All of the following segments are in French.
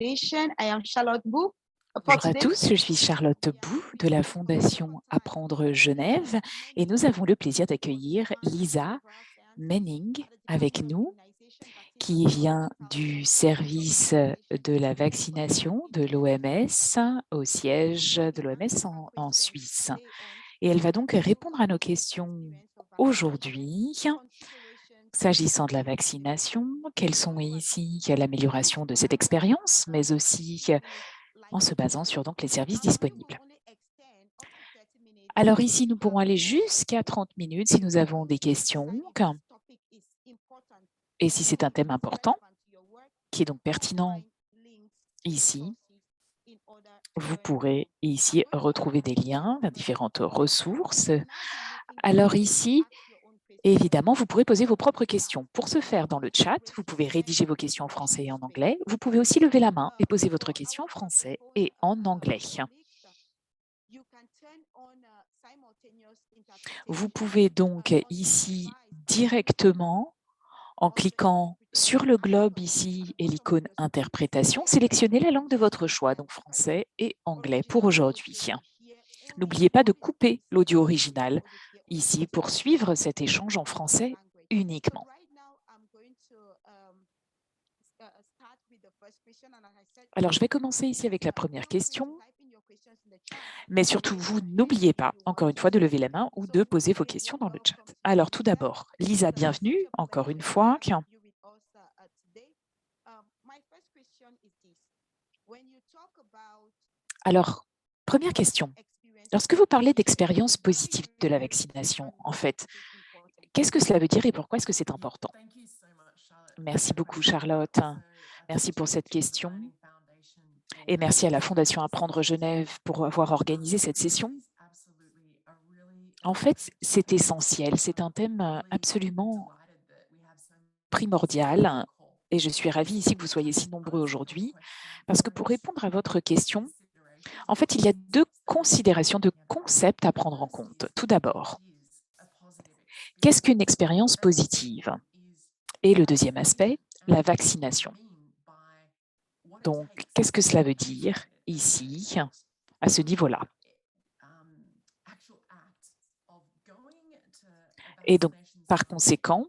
Foundation. I am Charlotte Bou. For Bonjour à today, tous, je suis Charlotte Bou de la Fondation Apprendre Genève et nous avons le plaisir d'accueillir Lisa Menning avec nous, qui vient du service de la vaccination de l'OMS au siège de l'OMS en Suisse. Et elle va donc répondre à nos questions aujourd'hui. S'agissant de la vaccination, quelles sont ici l'amélioration de cette expérience, mais aussi en se basant sur donc les services disponibles. Alors ici, nous pourrons aller jusqu'à 30 minutes si nous avons des questions et si c'est un thème important qui est donc pertinent ici. Vous pourrez ici retrouver des liens vers différentes ressources. Alors ici, évidemment, vous pourrez poser vos propres questions. Pour ce faire, dans le chat, vous pouvez rédiger vos questions en français et en anglais. Vous pouvez aussi lever la main et poser votre question en français et en anglais. Vous pouvez donc ici directement, en cliquant sur le globe ici et l'icône interprétation, sélectionner la langue de votre choix, donc français et anglais pour aujourd'hui. N'oubliez pas de couper l'audio original ici pour suivre cet échange en français uniquement. Alors, je vais commencer ici avec la première question, mais surtout, vous n'oubliez pas, encore une fois, de lever la main ou de poser vos questions dans le chat. Alors, tout d'abord, Lisa, bienvenue, encore une fois. Alors, première question. Lorsque vous parlez d'expérience positive de la vaccination, en fait, qu'est-ce que cela veut dire et pourquoi est-ce que c'est important? Merci beaucoup, Charlotte. Merci pour cette question. Et merci à la Fondation Apprendre Genève pour avoir organisé cette session. En fait, c'est essentiel. C'est un thème absolument primordial. Et je suis ravie ici que vous soyez si nombreux aujourd'hui, parce que pour répondre à votre question, en fait, il y a deux considérations, deux concepts à prendre en compte. Tout d'abord, qu'est-ce qu'une expérience positive? Et le deuxième aspect, la vaccination. Donc, qu'est-ce que cela veut dire ici, à ce niveau-là? Et donc, par conséquent,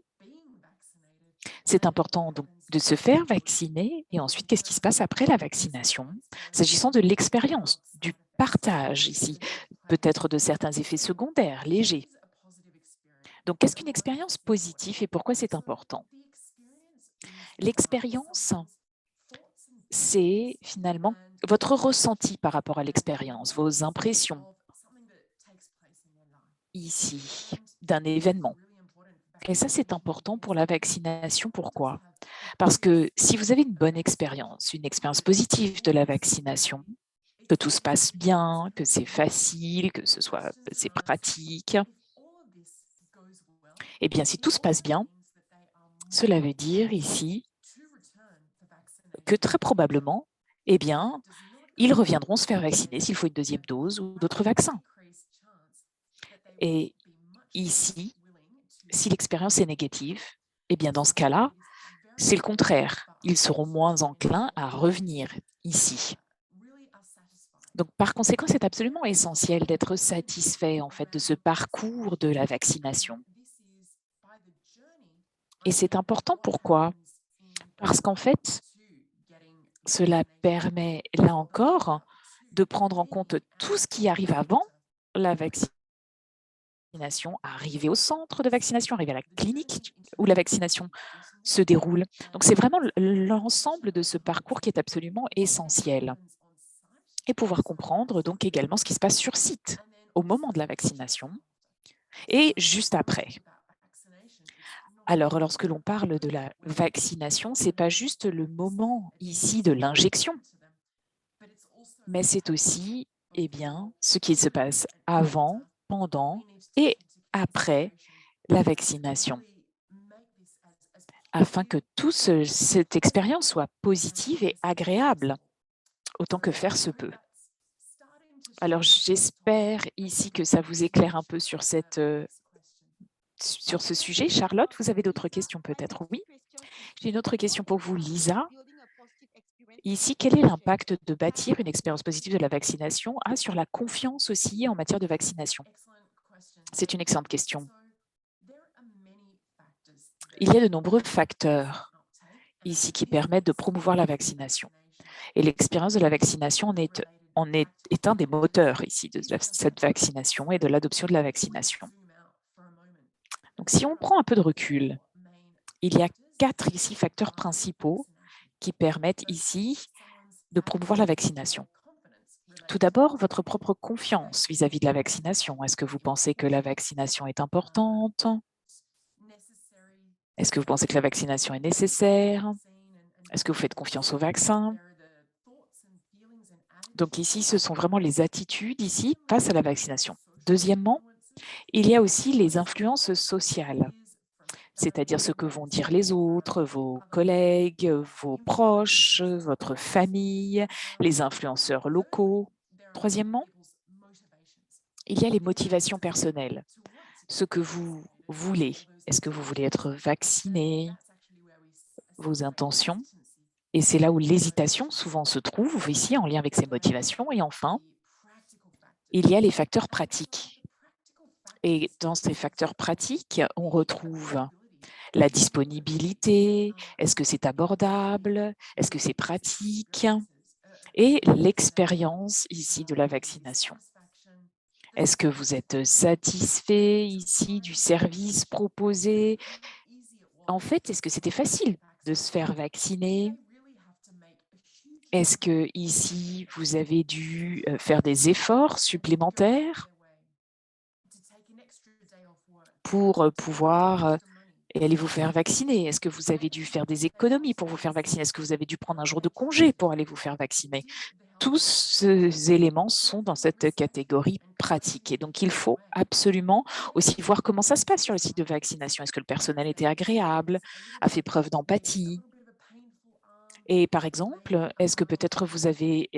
c'est important donc, de se faire vacciner et ensuite, qu'est-ce qui se passe après la vaccination? S'agissant de l'expérience, du partage ici, peut-être de certains effets secondaires légers. Donc, qu'est-ce qu'une expérience positive et pourquoi c'est important? L'expérience, c'est finalement votre ressenti par rapport à l'expérience, vos impressions ici d'un événement. Et ça, c'est important pour la vaccination. Pourquoi? Parce que si vous avez une bonne expérience, une expérience positive de la vaccination, que tout se passe bien, que c'est facile, que c'est pratique, eh bien, si tout se passe bien, cela veut dire ici que très probablement, eh bien, ils reviendront se faire vacciner s'il faut une deuxième dose ou d'autres vaccins. Et ici, si l'expérience est négative, eh bien, dans ce cas-là, c'est le contraire. Ils seront moins enclins à revenir ici. Donc, par conséquent, c'est absolument essentiel d'être satisfait en fait de ce parcours de la vaccination. Et c'est important, pourquoi? Parce qu'en fait, cela permet, là encore, de prendre en compte tout ce qui arrive avant la vaccination, arriver au centre de vaccination, arriver à la clinique où la vaccination se déroule. Donc, c'est vraiment l'ensemble de ce parcours qui est absolument essentiel. Et pouvoir comprendre donc également ce qui se passe sur site au moment de la vaccination et juste après. Alors, lorsque l'on parle de la vaccination, ce n'est pas juste le moment ici de l'injection, mais c'est aussi eh bien, ce qui se passe avant, pendant et après la vaccination, afin que toute cette expérience soit positive et agréable, autant que faire se peut. Alors, j'espère ici que ça vous éclaire un peu sur ce sujet. Charlotte, vous avez d'autres questions peut-être? Oui. J'ai une autre question pour vous, Lisa. Ici, quel est l'impact de bâtir une expérience positive de la vaccination sur la confiance aussi en matière de vaccination? C'est une excellente question. Il y a de nombreux facteurs ici qui permettent de promouvoir la vaccination. Et l'expérience de la vaccination est un des moteurs ici de cette vaccination et de l'adoption de la vaccination. Donc, si on prend un peu de recul, il y a 4 ici facteurs principaux qui permettent ici de promouvoir la vaccination. Tout d'abord, votre propre confiance vis-à-vis de la vaccination. Est-ce que vous pensez que la vaccination est importante? Est-ce que vous pensez que la vaccination est nécessaire? Est-ce que vous faites confiance au vaccin? Donc ici, ce sont vraiment les attitudes ici face à la vaccination. Deuxièmement, il y a aussi les influences sociales, c'est-à-dire ce que vont dire les autres, vos collègues, vos proches, votre famille, les influenceurs locaux. Troisièmement, il y a les motivations personnelles, ce que vous voulez. Est-ce que vous voulez être vacciné? Vos intentions. Et c'est là où l'hésitation souvent se trouve, ici, en lien avec ces motivations. Et enfin, il y a les facteurs pratiques. Et dans ces facteurs pratiques, on retrouve la disponibilité, est-ce que c'est abordable, est-ce que c'est pratique, et l'expérience ici de la vaccination. Est-ce que vous êtes satisfait ici du service proposé? En fait, est-ce que c'était facile de se faire vacciner? Est-ce que ici vous avez dû faire des efforts supplémentaires pour pouvoir aller vous faire vacciner? Est-ce que vous avez dû faire des économies pour vous faire vacciner? Est-ce que vous avez dû prendre un jour de congé pour aller vous faire vacciner? Tous ces éléments sont dans cette catégorie pratique. Et donc, il faut absolument aussi voir comment ça se passe sur le site de vaccination. Est-ce que le personnel était agréable, a fait preuve d'empathie? Et par exemple, est-ce que peut-être vous avez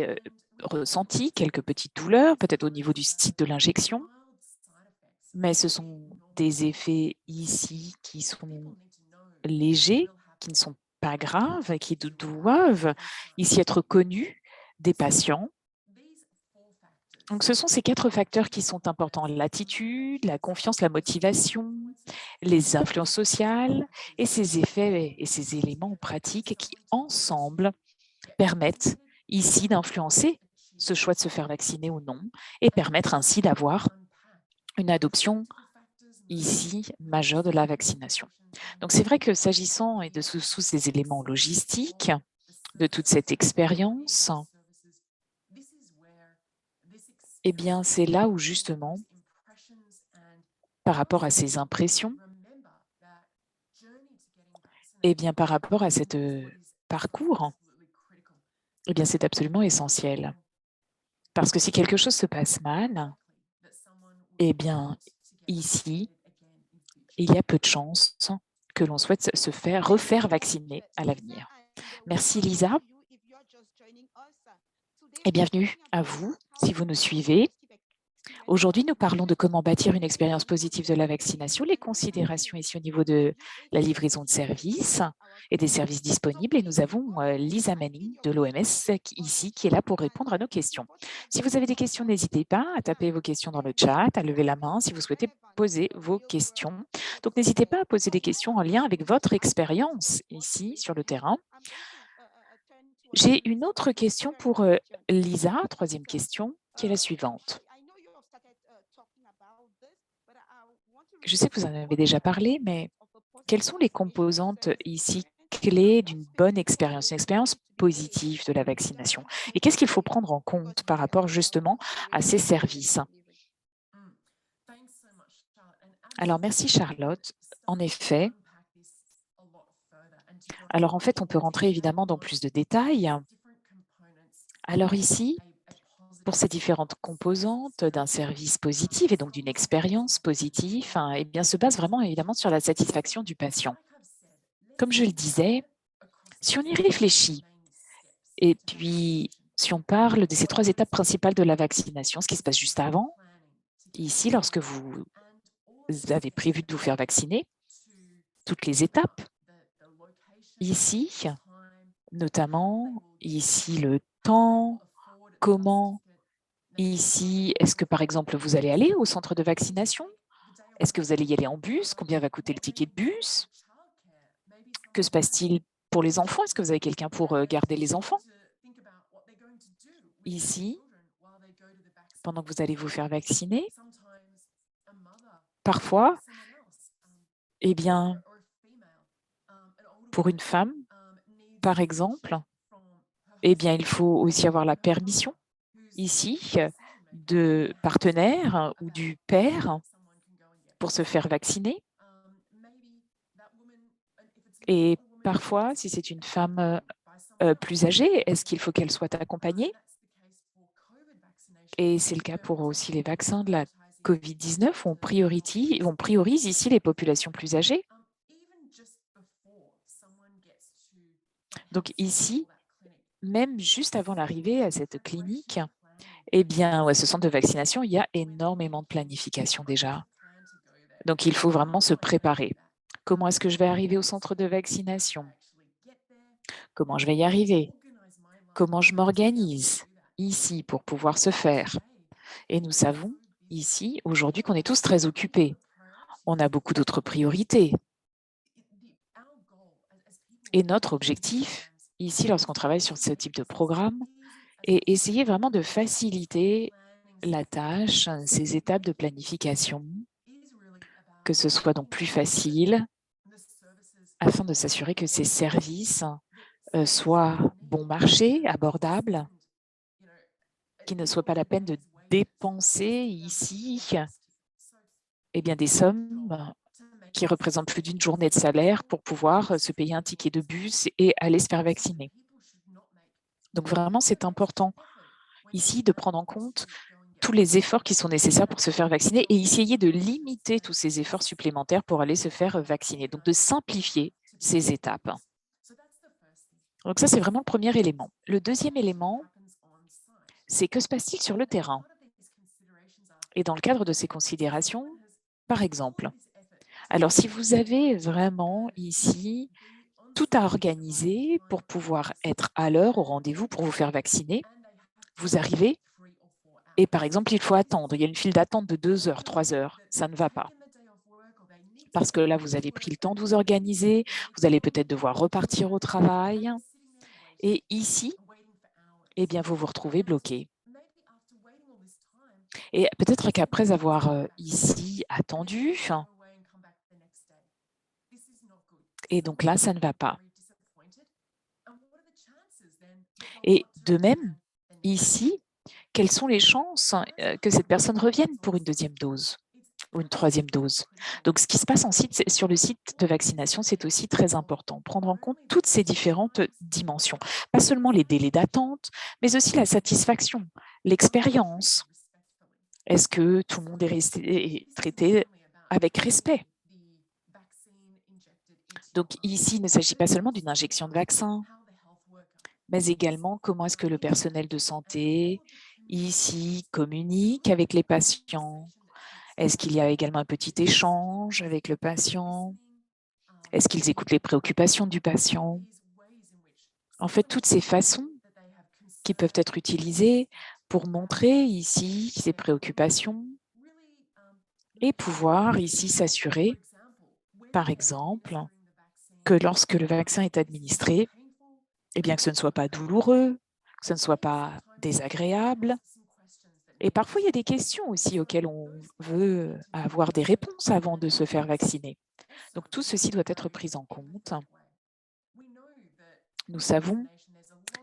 ressenti quelques petites douleurs, peut-être au niveau du site de l'injection? Mais ce sont des effets ici qui sont légers, qui ne sont pas graves et qui doivent ici être connus des patients. Donc, ce sont ces 4 facteurs qui sont importants: l'attitude, la confiance, la motivation, les influences sociales et ces effets et ces éléments pratiques qui, ensemble, permettent ici d'influencer ce choix de se faire vacciner ou non et permettre ainsi d'avoir une adoption ici majeure de la vaccination. Donc, c'est vrai que s'agissant et de sous ces éléments logistiques, de toute cette expérience, eh bien, c'est là où justement, par rapport à ces impressions, eh bien, par rapport à cet parcours, eh bien, c'est absolument essentiel. Parce que si quelque chose se passe mal, eh bien, ici, il y a peu de chances que l'on souhaite se refaire vacciner à l'avenir. Merci Lisa et bienvenue à vous si vous nous suivez. Aujourd'hui, nous parlons de comment bâtir une expérience positive de la vaccination, les considérations ici au niveau de la livraison de services et des services disponibles. Et nous avons Lisa Manning de l'OMS ici qui est là pour répondre à nos questions. Si vous avez des questions, n'hésitez pas à taper vos questions dans le chat, à lever la main si vous souhaitez poser vos questions. Donc, n'hésitez pas à poser des questions en lien avec votre expérience ici sur le terrain. J'ai une autre question pour Lisa, troisième question, qui est la suivante. Je sais que vous en avez déjà parlé, mais quelles sont les composantes ici clés d'une bonne expérience, une expérience positive de la vaccination? Et qu'est-ce qu'il faut prendre en compte par rapport justement à ces services? Alors, merci Charlotte. En effet, alors en fait, on peut rentrer évidemment dans plus de détails. Alors ici, pour ces différentes composantes d'un service positif et donc d'une expérience positive, eh bien, se base vraiment évidemment sur la satisfaction du patient. Comme je le disais, si on y réfléchit, et puis si on parle de ces 3 étapes principales de la vaccination, ce qui se passe juste avant, ici, lorsque vous avez prévu de vous faire vacciner, toutes les étapes, ici, notamment ici le temps, comment ici, est-ce que par exemple vous allez aller au centre de vaccination? Est-ce que vous allez y aller en bus? Combien va coûter le ticket de bus? Que se passe-t-il pour les enfants? Est-ce que vous avez quelqu'un pour garder les enfants? Ici, pendant que vous allez vous faire vacciner, parfois, eh bien, pour une femme, par exemple, eh bien, il faut aussi avoir la permission ici de partenaire ou du père pour se faire vacciner. Et parfois, si c'est une femme plus âgée, est-ce qu'il faut qu'elle soit accompagnée? Et c'est le cas pour aussi les vaccins de la COVID-19, on priorise ici les populations plus âgées. Donc ici, même juste avant l'arrivée à cette clinique, eh bien, à ce centre de vaccination, il y a énormément de planification déjà. Donc, il faut vraiment se préparer. Comment est-ce que je vais arriver au centre de vaccination? Comment je vais y arriver? Comment je m'organise ici pour pouvoir se faire? Et nous savons ici, aujourd'hui, qu'on est tous très occupés. On a beaucoup d'autres priorités. Et notre objectif, ici, lorsqu'on travaille sur ce type de programme, est essayer vraiment de faciliter la tâche, ces étapes de planification, que ce soit donc plus facile, afin de s'assurer que ces services soient bon marché, abordables, qu'il ne soit pas la peine de dépenser ici eh bien, des sommes qui représentent plus d'une journée de salaire pour pouvoir se payer un ticket de bus et aller se faire vacciner. Donc vraiment, c'est important ici de prendre en compte tous les efforts qui sont nécessaires pour se faire vacciner et essayer de limiter tous ces efforts supplémentaires pour aller se faire vacciner. Donc, de simplifier ces étapes. Donc ça, c'est vraiment le premier élément. Le deuxième élément, c'est que se passe-t-il sur le terrain? Et dans le cadre de ces considérations, par exemple, alors si vous avez vraiment ici tout à organiser pour pouvoir être à l'heure au rendez-vous pour vous faire vacciner, vous arrivez et par exemple, il faut attendre. Il y a une file d'attente de 2 heures, 3 heures. Ça ne va pas. Parce que là, vous avez pris le temps de vous organiser, vous allez peut-être devoir repartir au travail. Et ici, eh bien, vous vous retrouvez bloqué. Et peut-être qu'après avoir ici attendu, et donc là, ça ne va pas. Et de même, ici, quelles sont les chances que cette personne revienne pour une deuxième dose ou une troisième dose? Donc, ce qui se passe sur le site de vaccination, c'est aussi très important. Prendre en compte toutes ces différentes dimensions. Pas seulement les délais d'attente, mais aussi la satisfaction, l'expérience. Est-ce que tout le monde est traité avec respect? Donc ici, il ne s'agit pas seulement d'une injection de vaccin, mais également comment est-ce que le personnel de santé ici communique avec les patients? Est-ce qu'il y a également un petit échange avec le patient? Est-ce qu'ils écoutent les préoccupations du patient? En fait, toutes ces façons qui peuvent être utilisées pour montrer ici ces préoccupations et pouvoir ici s'assurer, par exemple, que lorsque le vaccin est administré, eh bien que ce ne soit pas douloureux, que ce ne soit pas désagréable. Et parfois, il y a des questions aussi auxquelles on veut avoir des réponses avant de se faire vacciner. Donc, tout ceci doit être pris en compte. Nous savons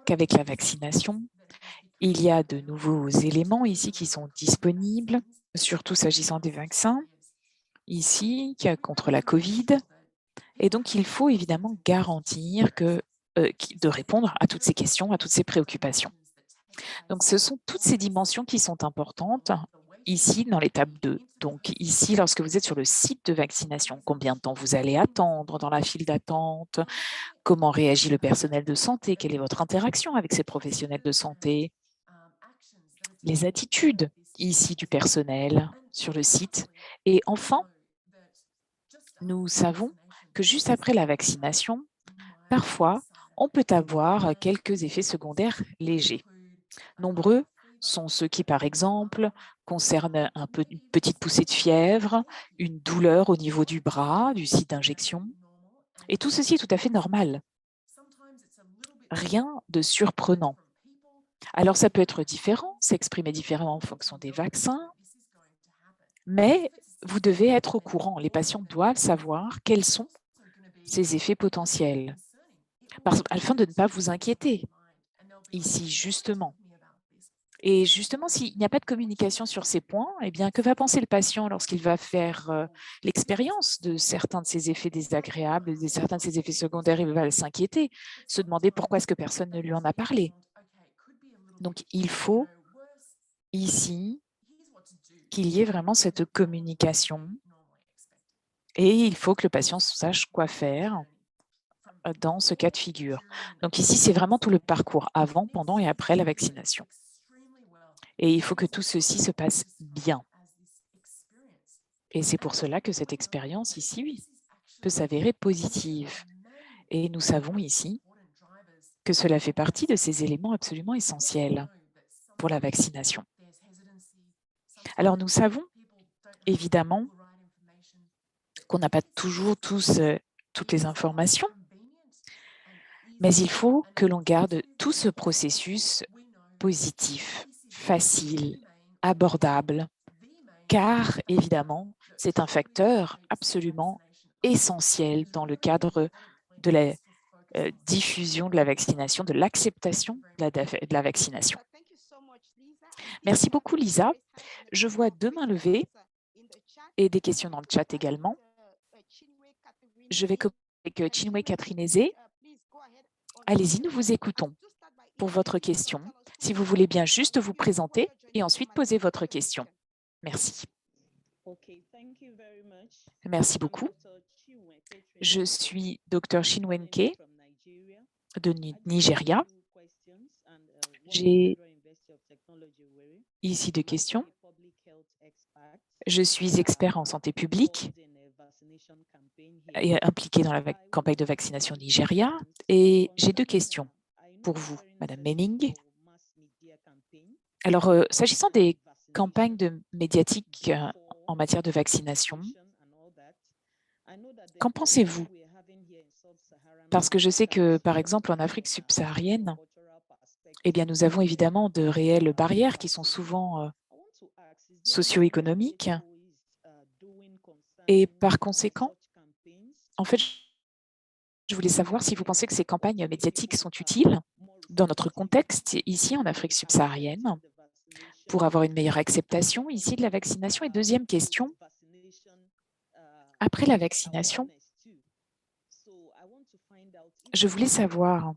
qu'avec la vaccination, il y a de nouveaux éléments ici qui sont disponibles, surtout s'agissant des vaccins, ici, contre la COVID. Et donc, il faut évidemment garantir de répondre à toutes ces questions, à toutes ces préoccupations. Donc, ce sont toutes ces dimensions qui sont importantes ici dans l'étape 2. Donc, ici, lorsque vous êtes sur le site de vaccination, combien de temps vous allez attendre dans la file d'attente? Comment réagit le personnel de santé? Quelle est votre interaction avec ces professionnels de santé? Les attitudes ici du personnel sur le site. Et enfin, nous savons que juste après la vaccination, parfois, on peut avoir quelques effets secondaires légers. Nombreux sont ceux qui, par exemple, concernent une petite poussée de fièvre, une douleur au niveau du bras, du site d'injection. Et tout ceci est tout à fait normal. Rien de surprenant. Alors, ça peut être différent, s'exprimer différemment en fonction des vaccins, mais vous devez être au courant. Les patients doivent savoir quels sont ces effets potentiels, afin de ne pas vous inquiéter ici, justement. Et justement, s'il n'y a pas de communication sur ces points, eh bien, que va penser le patient lorsqu'il va faire l'expérience de certains de ces effets désagréables, de certains de ces effets secondaires? Il va s'inquiéter, se demander pourquoi est-ce que personne ne lui en a parlé. Donc, il faut ici qu'il y ait vraiment cette communication et il faut que le patient sache quoi faire dans ce cas de figure. Donc ici, c'est vraiment tout le parcours avant, pendant et après la vaccination. Et il faut que tout ceci se passe bien. Et c'est pour cela que cette expérience ici, oui, peut s'avérer positive. Et nous savons ici que cela fait partie de ces éléments absolument essentiels pour la vaccination. Alors nous savons évidemment qu'on n'a pas toujours toutes les informations, mais il faut que l'on garde tout ce processus positif, facile, abordable, car évidemment, c'est un facteur absolument essentiel dans le cadre de la diffusion de la vaccination, de l'acceptation de la vaccination. Merci beaucoup, Lisa. Je vois 2 mains levées et des questions dans le chat également. Je vais commencer avec Chinwe Catrinese. Allez-y, nous vous écoutons pour votre question. Si vous voulez bien juste vous présenter et ensuite poser votre question. Merci. Merci beaucoup. Je suis Dr Chinwenke de Nigeria. J'ai ici 2 questions. Je suis expert en santé publique et impliqué dans la campagne de vaccination au Nigeria. Et j'ai 2 questions pour vous, Madame Menning. Alors, s'agissant des campagnes médiatiques en matière de vaccination, qu'en pensez-vous? Parce que je sais que, par exemple, en Afrique subsaharienne, eh bien, nous avons évidemment de réelles barrières qui sont souvent socio-économiques. Et par conséquent, en fait, je voulais savoir si vous pensez que ces campagnes médiatiques sont utiles dans notre contexte ici en Afrique subsaharienne pour avoir une meilleure acceptation ici de la vaccination. Et deuxième question, après la vaccination, je voulais savoir,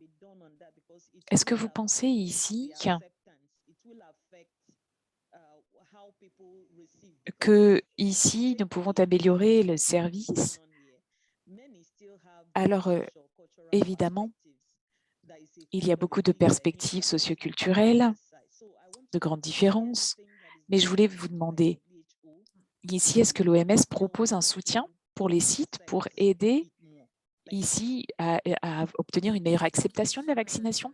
est-ce que vous pensez ici que ici nous pouvons améliorer le service? Alors, évidemment, il y a beaucoup de perspectives socioculturelles, de grandes différences, mais je voulais vous demander, ici, est-ce que l'OMS propose un soutien pour les sites pour aider ici à obtenir une meilleure acceptation de la vaccination?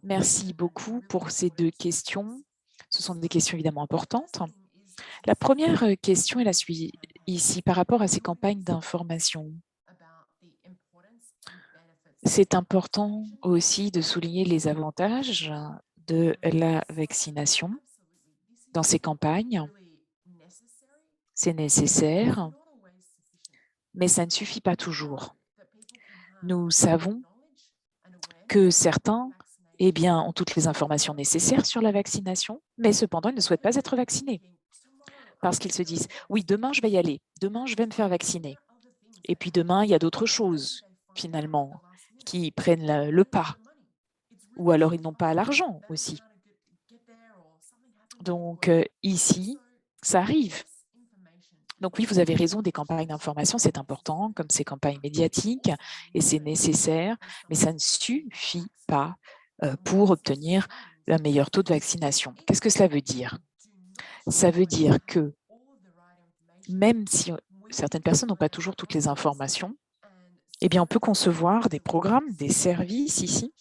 Merci beaucoup pour ces 2 questions. Ce sont des questions évidemment importantes. La première question est la suivante, ici, par rapport à ces campagnes d'information. C'est important aussi de souligner les avantages de la vaccination dans ces campagnes. C'est nécessaire, mais ça ne suffit pas toujours. Nous savons que certains eh bien, ont toutes les informations nécessaires sur la vaccination, mais cependant, ils ne souhaitent pas être vaccinés parce qu'ils se disent « oui, demain, je vais y aller, demain, je vais me faire vacciner ». Et puis demain, il y a d'autres choses, finalement, qui prennent le pas. Ou alors, ils n'ont pas l'argent aussi. Donc, ici, ça arrive. Donc oui, vous avez raison, des campagnes d'information, c'est important, comme ces campagnes médiatiques, et c'est nécessaire, mais ça ne suffit pas pour obtenir le meilleur taux de vaccination. Qu'est-ce que cela veut dire? Ça veut dire que même si certaines personnes n'ont pas toujours toutes les informations, Eh bien, on peut concevoir des programmes, des services ici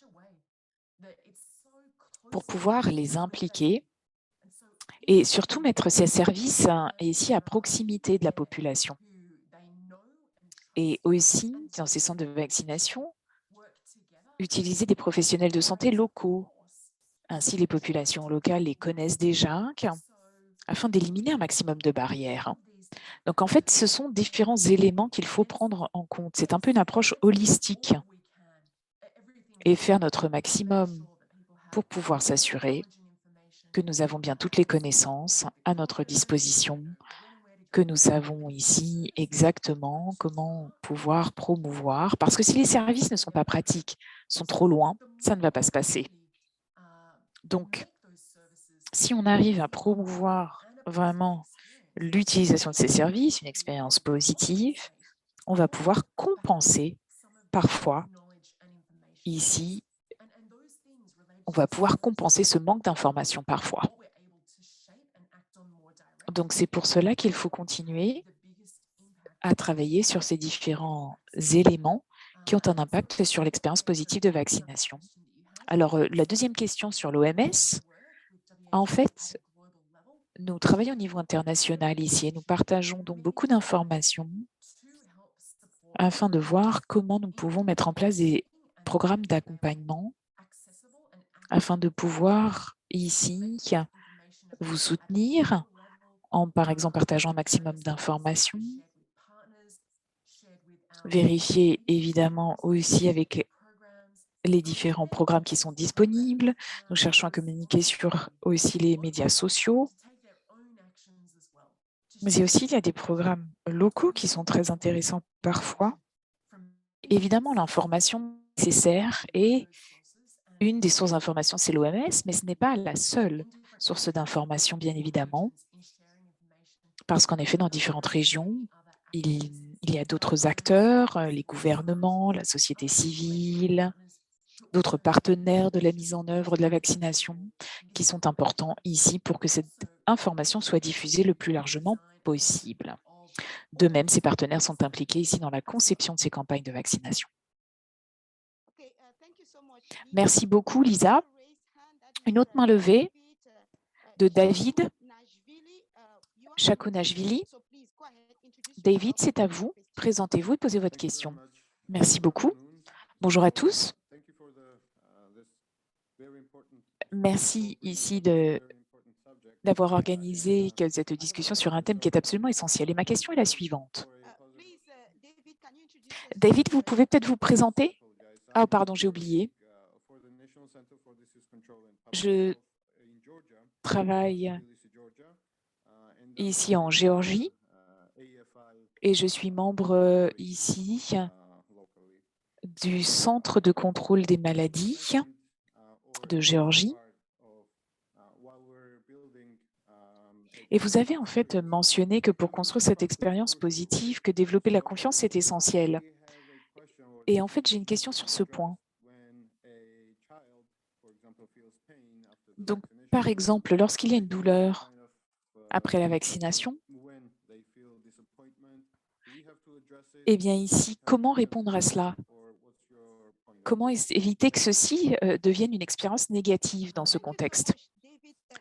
pour pouvoir les impliquer et surtout mettre ces services ici à proximité de la population. Et aussi, dans ces centres de vaccination, utiliser des professionnels de santé locaux. Ainsi, les populations locales les connaissent déjà, afin d'éliminer un maximum de barrières. Donc, en fait, ce sont différents éléments qu'il faut prendre en compte. C'est un peu une approche holistique et faire notre maximum pour pouvoir s'assurer que nous avons bien toutes les connaissances à notre disposition, que nous savons ici exactement comment pouvoir promouvoir. Parce que si les services ne sont pas pratiques, sont trop loin, ça ne va pas se passer. Donc, si on arrive à promouvoir vraiment l'utilisation de ces services, une expérience positive, on va pouvoir compenser parfois ici, on va pouvoir compenser ce manque d'informations parfois. Donc, c'est pour cela qu'il faut continuer à travailler sur ces différents éléments qui ont un impact sur l'expérience positive de vaccination. Alors, la deuxième question sur l'OMS, en fait, nous travaillons au niveau international ici et nous partageons donc beaucoup d'informations afin de voir comment nous pouvons mettre en place des programmes d'accompagnement afin de pouvoir ici vous soutenir en, par exemple, partageant un maximum d'informations, vérifier évidemment aussi avec les différents programmes qui sont disponibles. Nous cherchons à communiquer sur aussi les médias sociaux. Mais aussi, il y a des programmes locaux qui sont très intéressants parfois. Évidemment, l'information nécessaire et une des sources d'information, c'est l'OMS, mais ce n'est pas la seule source d'information, bien évidemment, parce qu'en effet, dans différentes régions, il y a d'autres acteurs, les gouvernements, la société civile, d'autres partenaires de la mise en œuvre de la vaccination qui sont importants ici pour que cette information soit diffusée le plus largement possible. De même, ces partenaires sont impliqués ici dans la conception de ces campagnes de vaccination. Merci beaucoup, Lisa. Une autre main levée de David Chakonashvili. David, c'est à vous. Présentez-vous et posez votre question. Merci beaucoup. Bonjour à tous. Merci ici d'avoir organisé cette discussion sur un thème qui est absolument essentiel. Et ma question est la suivante. David, vous pouvez peut-être vous présenter? Ah, pardon, j'ai oublié. Je travaille ici en Géorgie et je suis membre ici du Centre de contrôle des maladies de Géorgie. Et vous avez en fait mentionné que pour construire cette expérience positive, que développer la confiance est essentiel. Et en fait, j'ai une question sur ce point. Donc, par exemple, lorsqu'il y a une douleur après la vaccination, eh bien ici, comment répondre à cela? Comment éviter que ceci devienne une expérience négative dans ce contexte?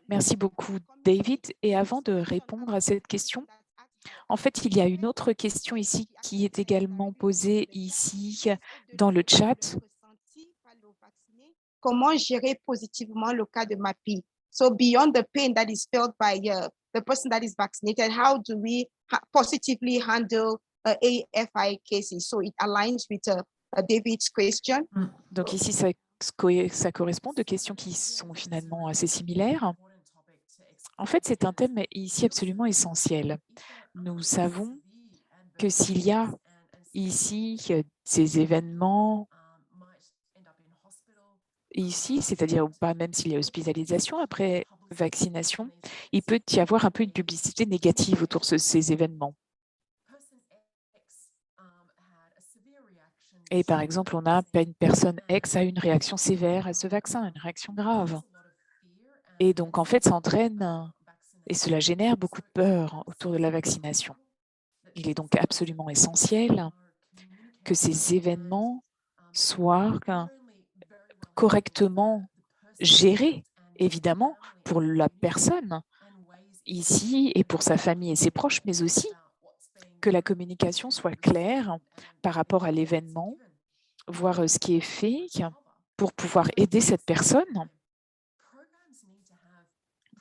Merci beaucoup, David. Et avant de répondre à cette question, en fait, il y a une autre question ici qui est également posée ici dans le chat. Comment gérer positivement le cas de MAPI? So beyond the pain that is felt by the person that is vaccinated, how do we positively handle AFI cases? So it aligns with David's question. Donc ici, ça correspond de questions qui sont finalement assez similaires. En fait, c'est un thème ici absolument essentiel. Nous savons que s'il y a ici ces événements, ici, c'est-à-dire pas même s'il y a hospitalisation après vaccination, il peut y avoir un peu une publicité négative autour de ces événements. Et par exemple, on a une personne X a une réaction sévère à ce vaccin, une réaction grave. Et donc, en fait, ça entraîne et cela génère beaucoup de peur autour de la vaccination. Il est donc absolument essentiel que ces événements soient correctement gérés, évidemment, pour la personne ici et pour sa famille et ses proches, mais aussi que la communication soit claire par rapport à l'événement, voir ce qui est fait pour pouvoir aider cette personne,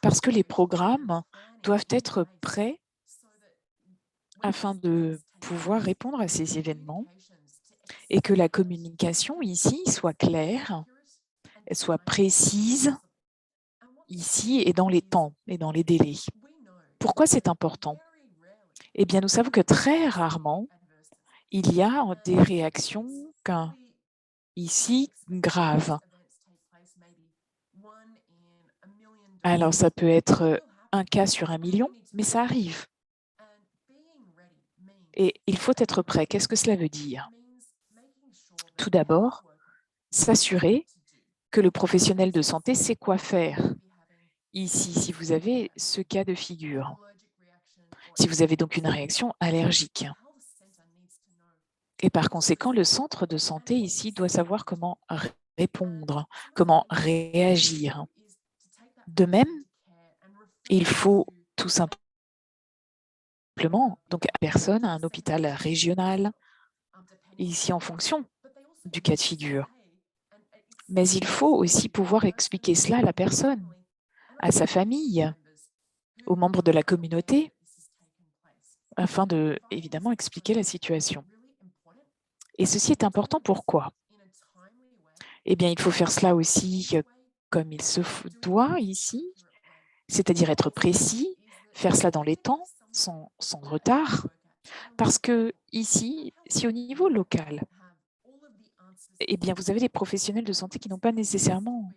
parce que les programmes doivent être prêts afin de pouvoir répondre à ces événements et que la communication ici soit claire, soit précise ici et dans les temps et dans les délais. Pourquoi c'est important? Eh bien, nous savons que très rarement, il y a des réactions ici graves. Alors, ça peut être un cas sur 1 million, mais ça arrive. Et il faut être prêt. Qu'est-ce que cela veut dire? Tout d'abord, s'assurer que le professionnel de santé sait quoi faire. Ici, si vous avez ce cas de figure, si vous avez donc une réaction allergique. Et par conséquent, le centre de santé ici doit savoir comment répondre, comment réagir. De même, il faut tout simplement donc à personne, à un hôpital régional, ici en fonction du cas de figure. Mais il faut aussi pouvoir expliquer cela à la personne, à sa famille, aux membres de la communauté, afin de, évidemment, expliquer la situation. Et ceci est important, pourquoi? Eh bien, il faut faire cela aussi comme il se doit ici, c'est-à-dire être précis, faire cela dans les temps, sans retard, parce que ici, si au niveau local, eh bien, vous avez des professionnels de santé qui n'ont pas nécessairement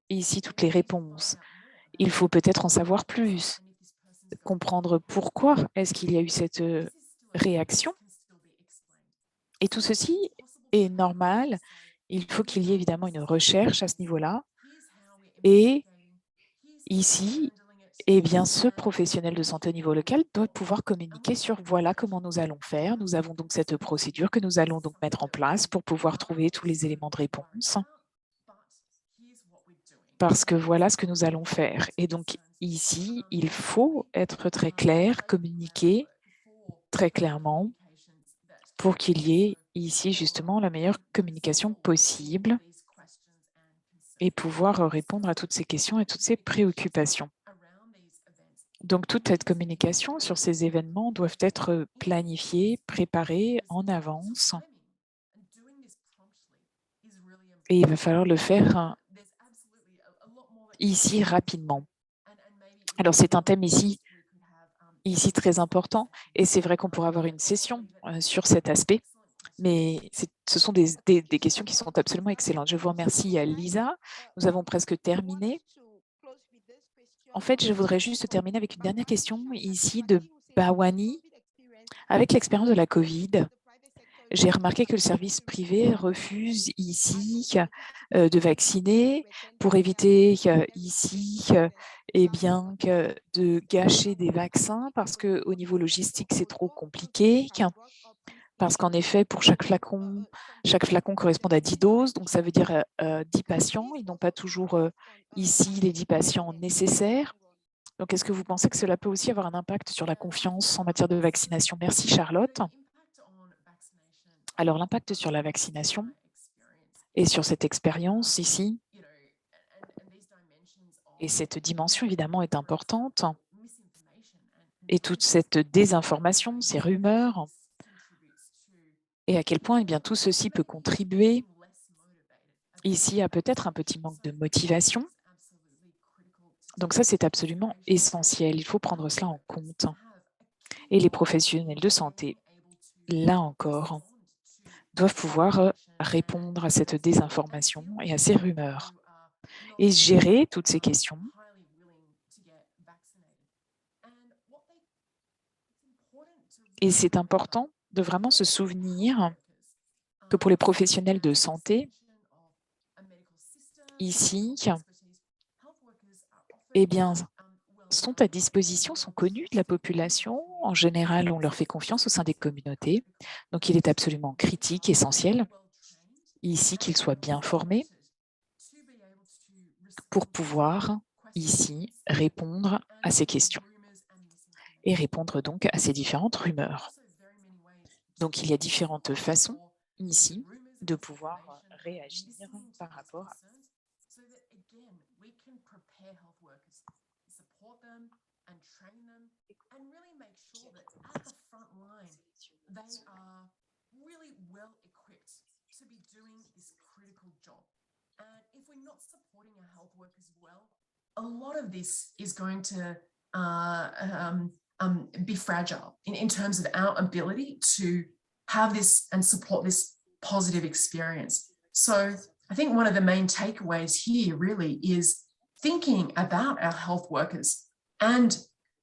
ici toutes les réponses. Il faut peut-être en savoir plus, comprendre pourquoi est-ce qu'il y a eu cette réaction. Et tout ceci est normal. Il faut qu'il y ait évidemment une recherche à ce niveau-là. Et ici, eh bien, ce professionnel de santé au niveau local doit pouvoir communiquer sur voilà comment nous allons faire. Nous avons donc cette procédure que nous allons donc mettre en place pour pouvoir trouver tous les éléments de réponse. Parce que voilà ce que nous allons faire. Et donc ici, il faut être très clair, communiquer très clairement pour qu'il y ait ici justement la meilleure communication possible et pouvoir répondre à toutes ces questions et toutes ces préoccupations. Donc, toute cette communication sur ces événements doivent être planifiées, préparées en avance. Et il va falloir le faire ici rapidement. Alors, c'est un thème ici très important et c'est vrai qu'on pourrait avoir une session sur cet aspect, mais ce sont des questions qui sont absolument excellentes. Je vous remercie, Lisa. Nous avons presque terminé. En fait, je voudrais juste terminer avec une dernière question ici de Bawani. Avec l'expérience de la COVID, j'ai remarqué que le service privé refuse ici de vacciner pour éviter ici eh bien, de gâcher des vaccins parce qu'au niveau logistique, c'est trop compliqué. Parce qu'en effet, pour chaque flacon correspond à 10 doses, donc ça veut dire 10 patients. Ils n'ont pas toujours ici les 10 patients nécessaires. Donc, est-ce que vous pensez que cela peut aussi avoir un impact sur la confiance en matière de vaccination? Merci, Charlotte. Alors, l'impact sur la vaccination et sur cette expérience ici, et cette dimension évidemment est importante, et toute cette désinformation, ces rumeurs, et à quel point eh bien, tout ceci peut contribuer ici à peut-être un petit manque de motivation. Donc ça, c'est absolument essentiel. Il faut prendre cela en compte. Et les professionnels de santé, là encore, doivent pouvoir répondre à cette désinformation et à ces rumeurs et gérer toutes ces questions. Et c'est important de vraiment se souvenir que pour les professionnels de santé, ici, eh bien, sont à disposition, sont connus de la population. En général, on leur fait confiance au sein des communautés. Donc, il est absolument critique, essentiel, ici, qu'ils soient bien formés pour pouvoir, ici, répondre à ces questions et répondre donc à ces différentes rumeurs. Donc, il y a différentes façons, ici, de pouvoir réagir par rapport à a lot of this is going to be fragile in terms of our ability to have this and support this positive experience. So I think one of the main takeaways here really is thinking about our health workers and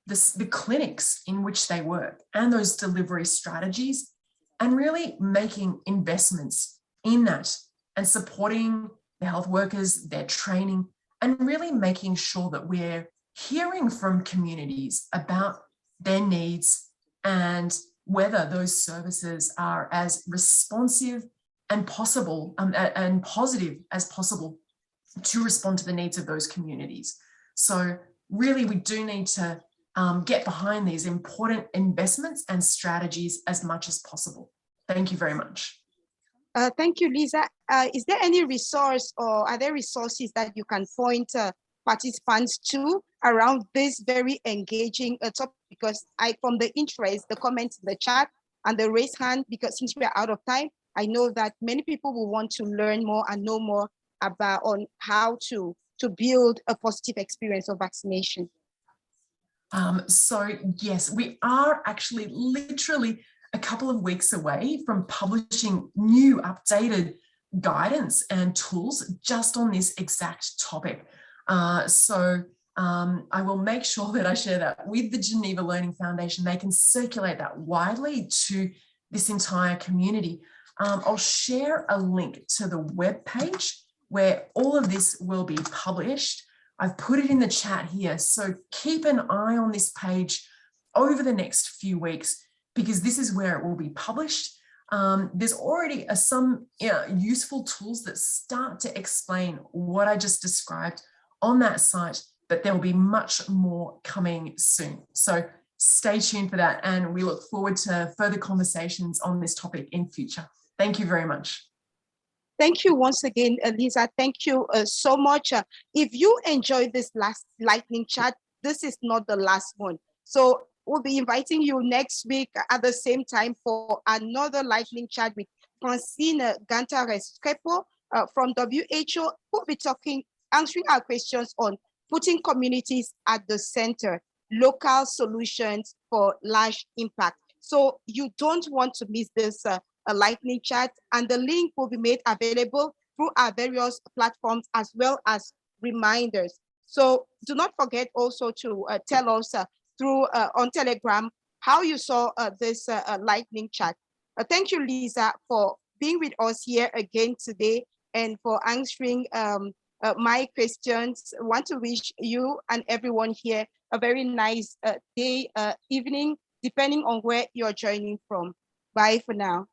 the clinics in which they work and those delivery strategies, and really making investments in that and supporting the health workers, their training, and really making sure that we're hearing from communities about their needs and whether those services are as responsive and possible and positive as possible to respond to the needs of those communities. So really, we do need to get behind these important investments and strategies as much as possible. Thank you very much. Thank you, Lisa. Is there any resource or are there resources that you can point participants to around this very engaging topic? Because from the interest, the comments in the chat and the raise hand, because since we are out of time, I know that many people will want to learn more and know more about on how to build a positive experience of vaccination. So yes, we are actually literally a couple of weeks away from publishing new updated guidance and tools just on this exact topic. So I will make sure that I share that with the Geneva Learning Foundation. They can circulate that widely to this entire community. I'll share a link to the webpage where all of this will be published. I've put it in the chat here, so keep an eye on this page over the next few weeks, because this is where it will be published. There's already some useful tools that start to explain what I just described on that site, but there will be much more coming soon. So stay tuned for that, and we look forward to further conversations on this topic in future. Thank you very much. Thank you once again, Lisa. Thank you so much. If you enjoyed this last lightning chat, this is not the last one. So we'll be inviting you next week at the same time for another lightning chat with Francine Ganta-Restrepo from WHO, who'll be answering our questions on putting communities at the center, local solutions for large impact. So you don't want to miss this a lightning chat, and the link will be made available through our various platforms as well as reminders. So do not forget also to tell us through on Telegram how you saw this lightning chat. Thank you, Lisa, for being with us here again today and for answering my questions. I want to wish you and everyone here a very nice day, evening, depending on where you're joining from. Bye for now.